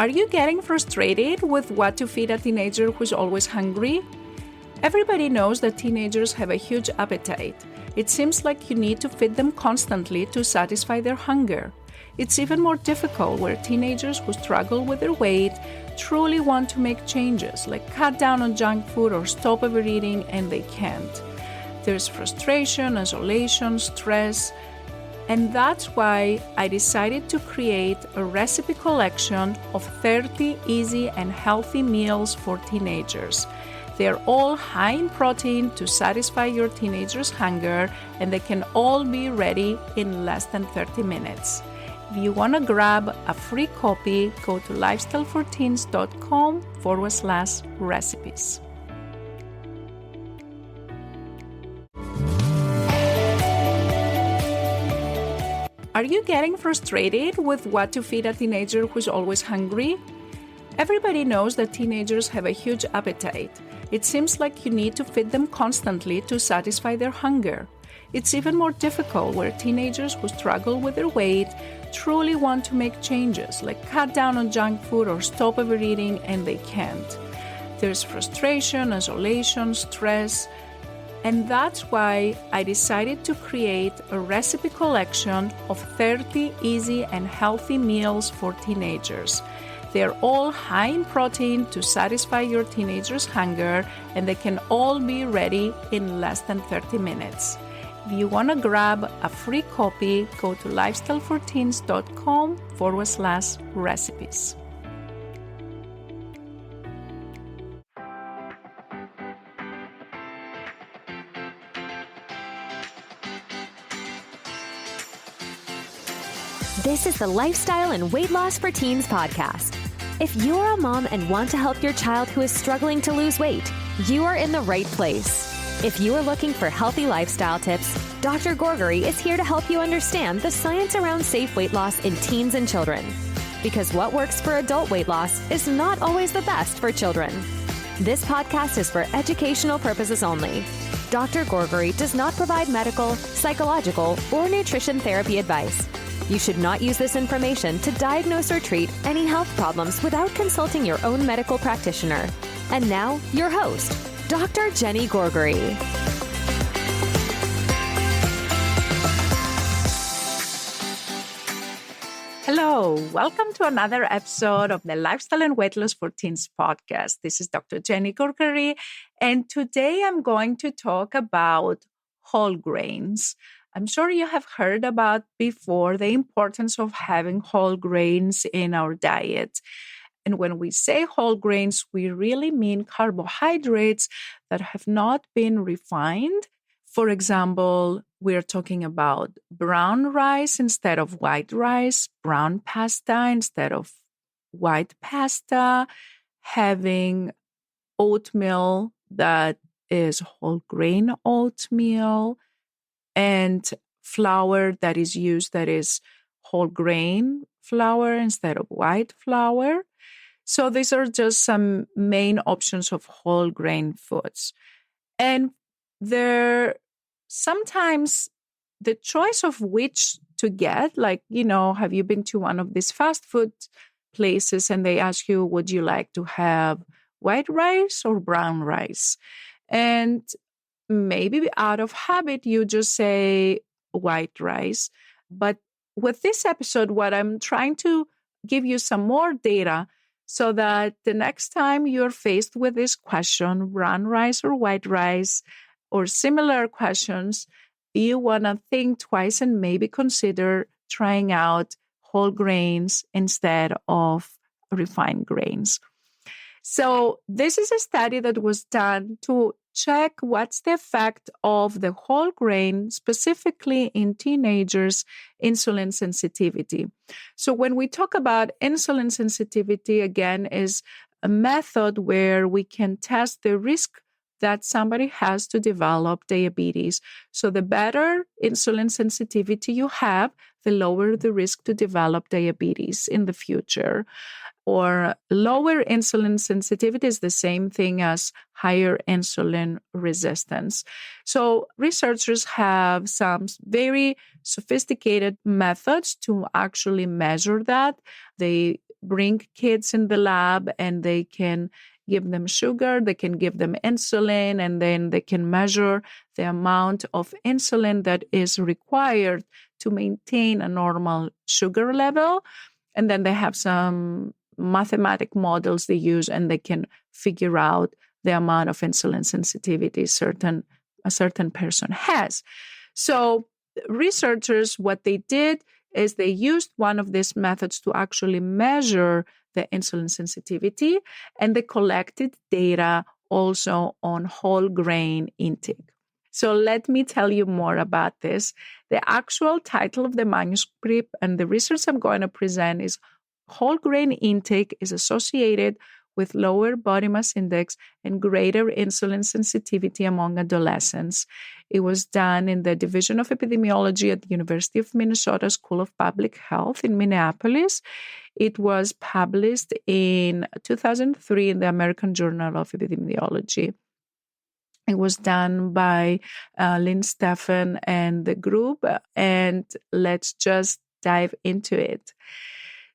Are you getting frustrated with what to feed a teenager who's always hungry? Everybody knows that teenagers have a huge appetite. It seems like you need to feed them constantly to satisfy their hunger. It's even more difficult where teenagers who struggle with their weight truly want to make changes, like cut down on junk food or stop overeating, and they can't. There's frustration, isolation, stress, and that's why I decided to create a recipe collection of 30 easy and healthy meals for teenagers. They're all high in protein to satisfy your teenager's hunger, and they can all be ready in less than 30 minutes. If you want to grab a free copy, go to lifestyleforteens.com/recipes. Are you getting frustrated with what to feed a teenager who's always hungry? Everybody knows that teenagers have a huge appetite. It seems like you need to feed them constantly to satisfy their hunger. It's even more difficult where teenagers who struggle with their weight truly want to make changes, like cut down on junk food or stop overeating, and they can't. There's frustration, isolation, stress, and that's why I decided to create a recipe collection of 30 easy and healthy meals for teenagers. They're all high in protein to satisfy your teenager's hunger, and they can all be ready in less than 30 minutes. If you want to grab a free copy, go to lifestyleforteens.com/recipes. This is the Lifestyle and Weight Loss for Teens podcast. If you're a mom and want to help your child who is struggling to lose weight, you are in the right place. If you are looking for healthy lifestyle tips, Dr. Gourgari is here to help you understand the science around safe weight loss in teens and children. Because what works for adult weight loss is not always the best for children. This podcast is for educational purposes only. Dr. Gourgari does not provide medical, psychological, or nutrition therapy advice. You should not use this information to diagnose or treat any health problems without consulting your own medical practitioner. And now, your host, Dr. Jenny Gourgari. Hello, welcome to another episode of the Lifestyle and Weight Loss for Teens podcast. This is Dr. Jenny Gourgari, and today I'm going to talk about whole grains. I'm sure you have heard about before the importance of having whole grains in our diet. And when we say whole grains, we really mean carbohydrates that have not been refined. For example, we're talking about brown rice instead of white rice, brown pasta instead of white pasta, having oatmeal that is whole grain oatmeal, and flour that is used that is whole grain flour instead of white flour. So these are just some main options of whole grain foods. And there sometimes the choice of which to get, like, have you been to one of these fast food places and they ask you, would you like to have white rice or brown rice? And maybe out of habit, you just say white rice. But with this episode, what I'm trying to give you some more data so that the next time you're faced with this question, brown rice or white rice, or similar questions, you want to think twice and maybe consider trying out whole grains instead of refined grains. So this is a study that was done to check what's the effect of the whole grain, specifically in teenagers' insulin sensitivity. So when we talk about insulin sensitivity, again, is a method where we can test the risk that somebody has to develop diabetes. So the better insulin sensitivity you have, the lower the risk to develop diabetes in the future. Or lower insulin sensitivity is the same thing as higher insulin resistance. So researchers have some very sophisticated methods to actually measure that. They bring kids in the lab and they can give them sugar, they can give them insulin, and then they can measure the amount of insulin that is required to maintain a normal sugar level. And then they have some mathematic models they use, and they can figure out the amount of insulin sensitivity a certain person has. So researchers, what they did is they used one of these methods to actually measure the insulin sensitivity, and they collected data also on whole grain intake. So let me tell you more about this. The actual title of the manuscript and the research I'm going to present is Whole Grain Intake is Associated with Lower Body Mass Index and Greater Insulin Sensitivity Among Adolescents. It was done in the Division of Epidemiology at the University of Minnesota School of Public Health in Minneapolis. It was published in 2003 in the American Journal of Epidemiology. It was done by Lynn Steffen and the group, and let's just dive into it.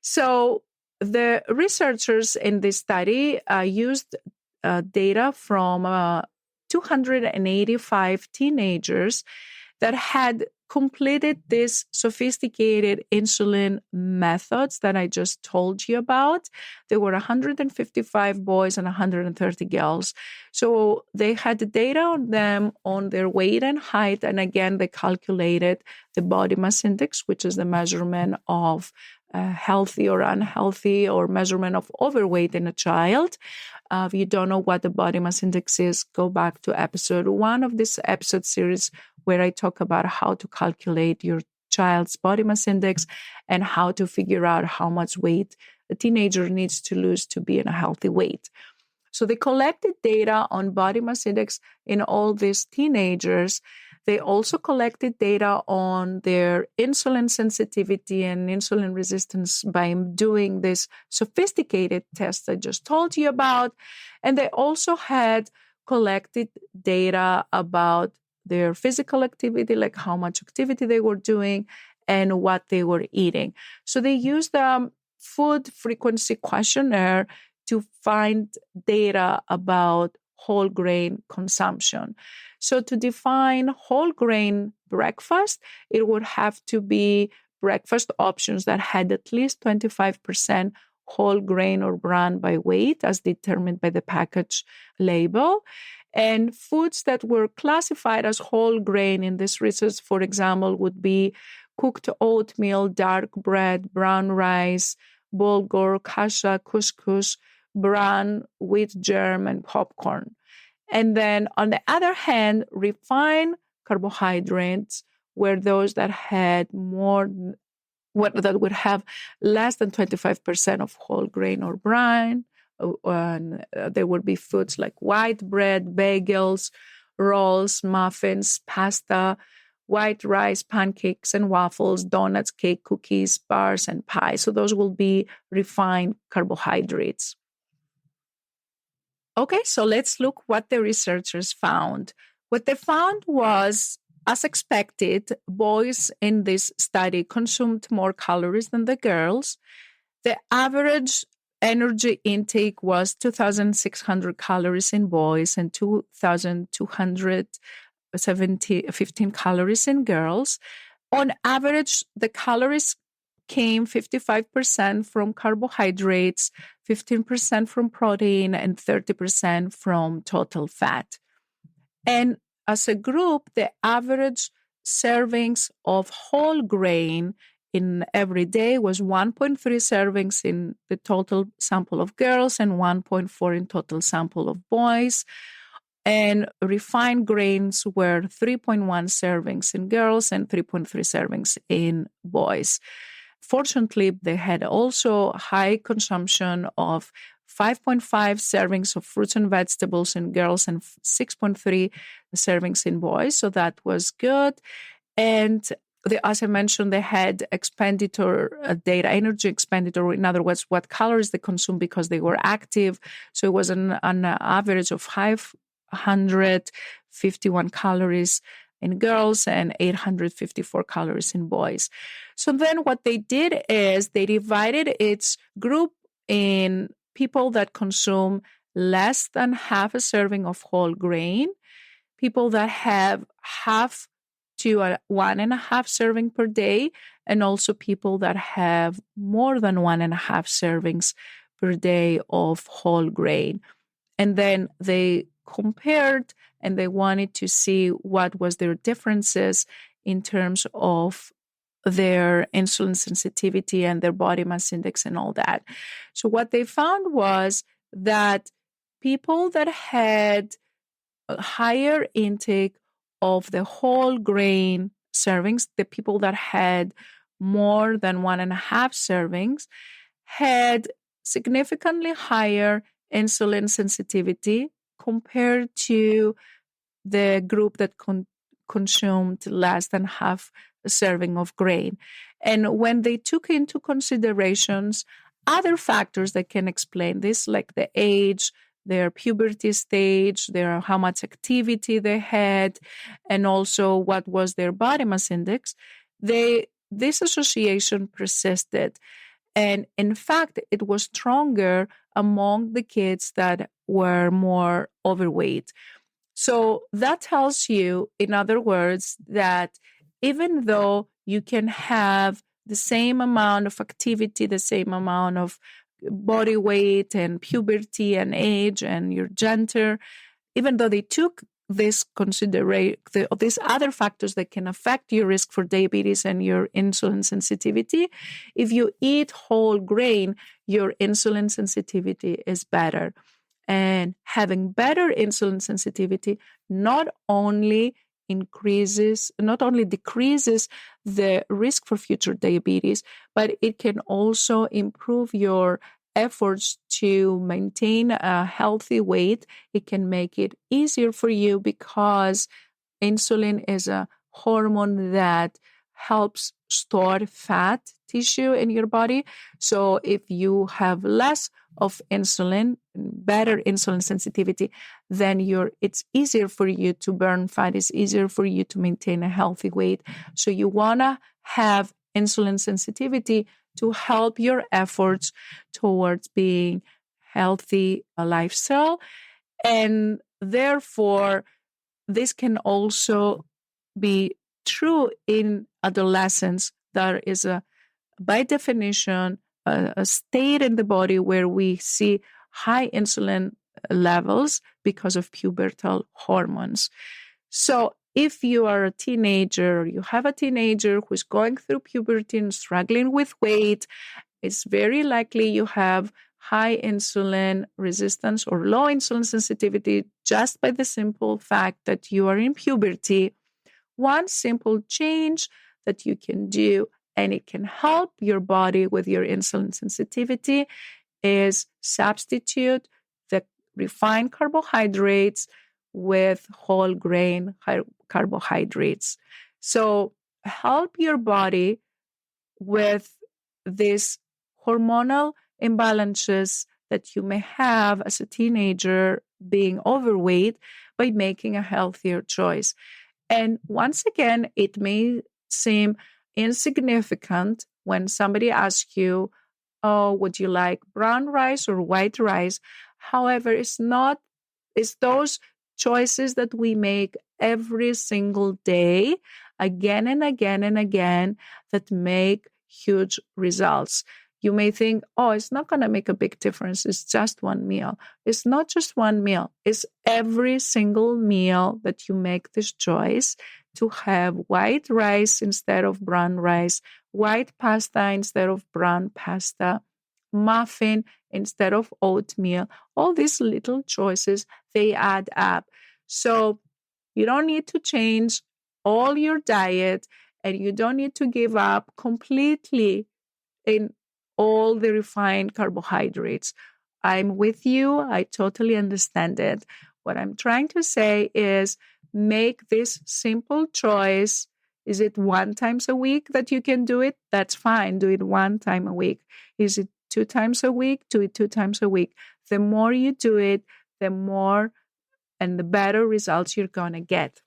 So the researchers in this study used data from 285 teenagers that had completed these sophisticated insulin methods that I just told you about. There were 155 boys and 130 girls. So they had the data on them on their weight and height. And again, they calculated the body mass index, which is the measurement of healthy or unhealthy or measurement of overweight in a child. If you don't know what the body mass index is, go back to episode 1 of this episode series where I talk about how to calculate your child's body mass index and how to figure out how much weight a teenager needs to lose to be in a healthy weight. So they collected data on body mass index in all these teenagers. They also collected data on their insulin sensitivity and insulin resistance by doing this sophisticated test I just told you about. And they also had collected data about their physical activity, like how much activity they were doing and what they were eating. So they used the food frequency questionnaire to find data about whole grain consumption. So to define whole grain breakfast, it would have to be breakfast options that had at least 25% whole grain or bran by weight as determined by the package label. And foods that were classified as whole grain in this research, for example, would be cooked oatmeal, dark bread, brown rice, bulgur, kasha, couscous, bran, wheat germ, and popcorn. And then on the other hand, refined carbohydrates were those that had that would have less than 25% of whole grain or bran. And there would be foods like white bread, bagels, rolls, muffins, pasta, white rice, pancakes and waffles, donuts, cake, cookies, bars, and pie. So those will be refined carbohydrates. Okay, so let's look what the researchers found. What they found was, as expected, boys in this study consumed more calories than the girls. The average energy intake was 2,600 calories in boys and 2,215 calories in girls. On average, the calories came 55% from carbohydrates, 15% from protein, and 30% from total fat. And as a group, the average servings of whole grain in every day was 1.3 servings in the total sample of girls and 1.4 in total sample of boys. And refined grains were 3.1 servings in girls and 3.3 servings in boys. Fortunately, they had also high consumption of 5.5 servings of fruits and vegetables in girls and 6.3 servings in boys. So that was good. And as I mentioned, they had expenditure data, energy expenditure, in other words, what calories they consumed because they were active. So it was an average of 551 calories in girls and 854 calories in boys. So then what they did is they divided its group in people that consume less than half a serving of whole grain, people that have half to 1.5 serving per day, and also people that have more than 1.5 servings per day of whole grain. And then they compared and they wanted to see what was their differences in terms of their insulin sensitivity and their body mass index and all that. So what they found was that people that had a higher intake of the whole grain servings, the people that had more than 1.5 servings, had significantly higher insulin sensitivity compared to the group that consumed less than half a serving of grain. And when they took into considerations other factors that can explain this, like the age, their puberty stage, how much activity they had, and also what was their body mass index, this association persisted. And in fact, it was stronger among the kids that were more overweight. So that tells you, in other words, that even though you can have the same amount of activity, the same amount of body weight and puberty and age and your gender, even though they took this these other factors that can affect your risk for diabetes and your insulin sensitivity, if you eat whole grain, your insulin sensitivity is better. And having better insulin sensitivity not only decreases the risk for future diabetes, but it can also improve your efforts to maintain a healthy weight. It can make it easier for you because insulin is a hormone that helps store fat tissue in your body. So if you have less of insulin, better insulin sensitivity, then it's easier for you to burn fat. It's easier for you to maintain a healthy weight. So you want to have insulin sensitivity to help your efforts towards being healthy lifestyle. And therefore, this can also be true in adolescents. There is by definition, a state in the body where we see high insulin levels because of pubertal hormones. So if you are a teenager, you have a teenager who's going through puberty and struggling with weight, it's very likely you have high insulin resistance or low insulin sensitivity just by the simple fact that you are in puberty. One simple change that you can do, and it can help your body with your insulin sensitivity, is substitute the refined carbohydrates with whole grain carbohydrates. So help your body with these hormonal imbalances that you may have as a teenager being overweight by making a healthier choice. And once again, it may seem insignificant when somebody asks you, oh, would you like brown rice or white rice? However, it's those choices that we make every single day, again and again and again, that make huge results. You may think, oh, it's not going to make a big difference. It's just one meal. It's not just one meal. It's every single meal that you make this choice to have white rice instead of brown rice, white pasta instead of brown pasta, muffin instead of oatmeal. All these little choices, they add up. So you don't need to change all your diet, and you don't need to give up completely in all the refined carbohydrates. I'm with you. I totally understand it. What I'm trying to say is make this simple choice. Is it 1 time a week that you can do it? That's fine. Do it 1 time a week. Is it 2 times a week? Do it 2 times a week. The more you do it, the more and the better results you're going to get.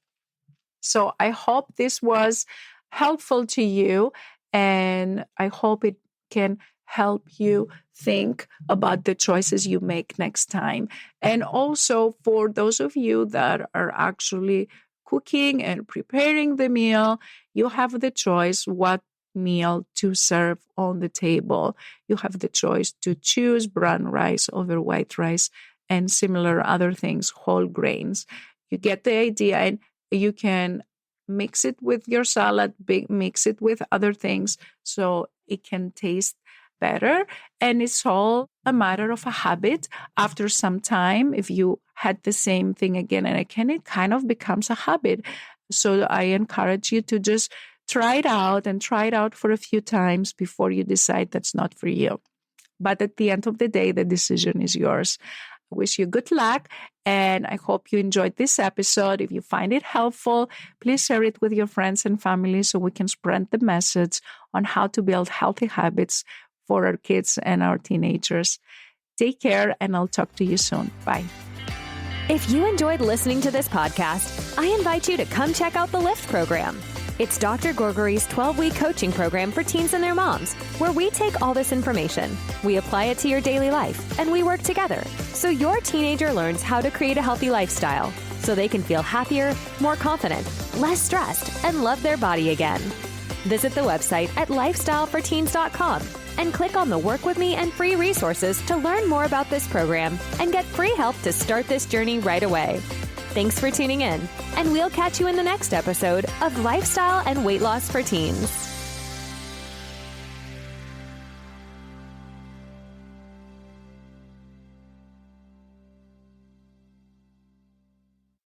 So I hope this was helpful to you, and I hope it can help you think about the choices you make next time. And also for those of you that are actually cooking and preparing the meal, you have the choice what meal to serve on the table. You have the choice to choose brown rice over white rice and similar other things, whole grains. You get the idea, and you can mix it with your salad, mix it with other things so it can taste better. And it's all a matter of a habit. After some time, if you had the same thing again and again, it kind of becomes a habit. So I encourage you to just try it out for a few times before you decide that's not for you. But at the end of the day, the decision is yours. I wish you good luck, and I hope you enjoyed this episode. If you find it helpful, please share it with your friends and family so we can spread the message on how to build healthy habits for our kids and our teenagers. Take care, and I'll talk to you soon. Bye. If you enjoyed listening to this podcast, I invite you to come check out the LIFT program. It's Dr. Gourgari's 12-week coaching program for teens and their moms, where we take all this information, we apply it to your daily life, and we work together so your teenager learns how to create a healthy lifestyle so they can feel happier, more confident, less stressed, and love their body again. Visit the website at lifestyleforteens.com and click on the Work With Me and free resources to learn more about this program and get free help to start this journey right away. Thanks for tuning in, and we'll catch you in the next episode of Lifestyle and Weight Loss for Teens.